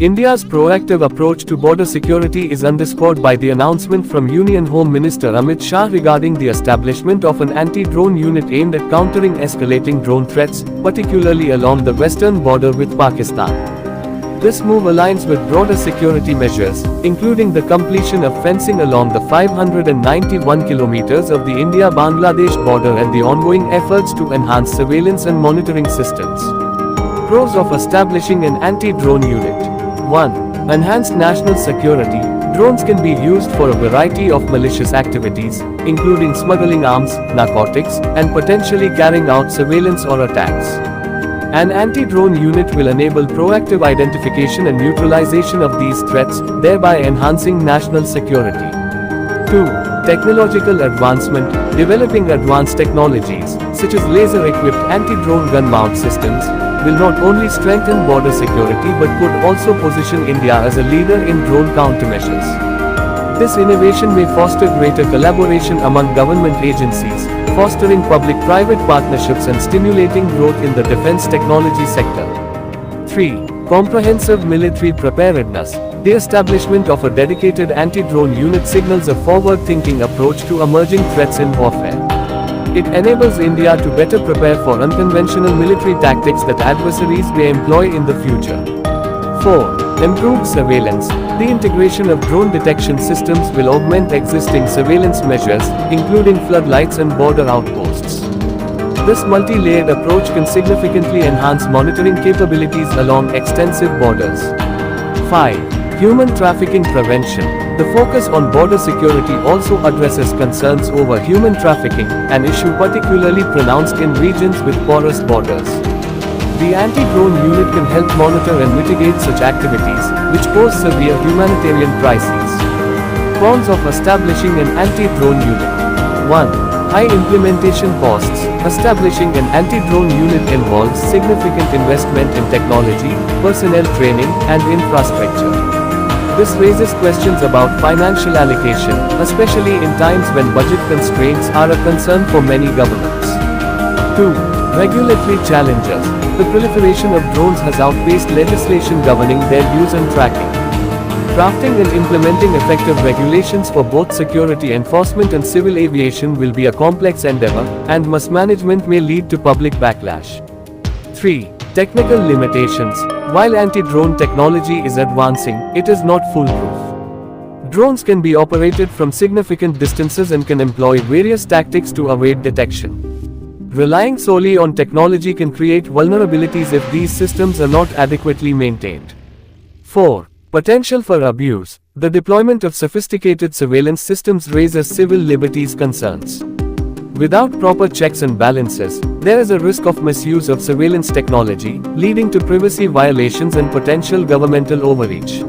India's proactive approach to border security is underscored by the announcement from Union Home Minister Amit Shah regarding the establishment of an anti-drone unit aimed at countering escalating drone threats, particularly along the western border with Pakistan. This move aligns with broader security measures, including the completion of fencing along the 591 kilometers of the India-Bangladesh border and the ongoing efforts to enhance surveillance and monitoring systems. Pros of establishing an anti-drone unit. 1. Enhanced national security. Drones can be used for a variety of malicious activities, including smuggling arms, narcotics, and potentially carrying out surveillance or attacks. An anti-drone unit will enable proactive identification and neutralization of these threats, thereby enhancing national security. 2. Technological advancement. Developing advanced technologies, such as laser-equipped anti-drone gun mount systems, will not only strengthen border security but could also position India as a leader in drone countermeasures. This innovation may foster greater collaboration among government agencies, fostering public-private partnerships and stimulating growth in the defense technology sector. 3. Comprehensive military preparedness. The establishment of a dedicated anti-drone unit signals a forward-thinking approach to emerging threats in warfare. It enables India to better prepare for unconventional military tactics that adversaries may employ in the future. 4. Improved surveillance. The integration of drone detection systems will augment existing surveillance measures, including floodlights and border outposts. This multi-layered approach can significantly enhance monitoring capabilities along extensive borders. 5. Human trafficking prevention. The focus on border security also addresses concerns over human trafficking, an issue particularly pronounced in regions with porous borders. The anti-drone unit can help monitor and mitigate such activities, which pose severe humanitarian crises. Cons of establishing an anti-drone unit. 1. High implementation costs. Establishing an anti-drone unit involves significant investment in technology, personnel training, and infrastructure. This raises questions about financial allocation, especially in times when budget constraints are a concern for many governments. 2. Regulatory challenges. The proliferation of drones has outpaced legislation governing their use and tracking. Crafting and implementing effective regulations for both security enforcement and civil aviation will be a complex endeavor, and mismanagement may lead to public backlash. 3. Technical limitations. While anti-drone technology is advancing, it is not foolproof. Drones can be operated from significant distances and can employ various tactics to evade detection. Relying solely on technology can create vulnerabilities if these systems are not adequately maintained. 4. Potential for abuse. The deployment of sophisticated surveillance systems raises civil liberties concerns. Without proper checks and balances, there is a risk of misuse of surveillance technology, leading to privacy violations and potential governmental overreach.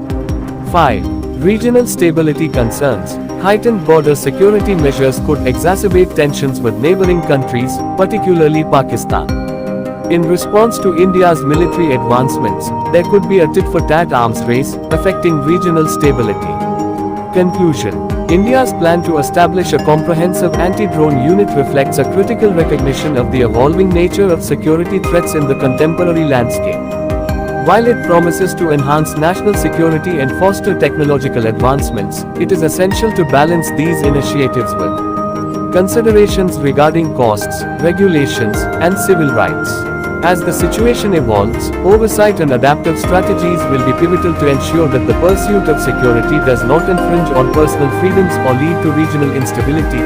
5. Regional stability concerns. Heightened border security measures could exacerbate tensions with neighboring countries, particularly Pakistan. In response to India's military advancements, there could be a tit-for-tat arms race, affecting regional stability. Conclusion. India's plan to establish a comprehensive anti-drone unit reflects a critical recognition of the evolving nature of security threats in the contemporary landscape. While it promises to enhance national security and foster technological advancements, it is essential to balance these initiatives with considerations regarding costs, regulations, and civil rights. As the situation evolves, oversight and adaptive strategies will be pivotal to ensure that the pursuit of security does not infringe on personal freedoms or lead to regional instability.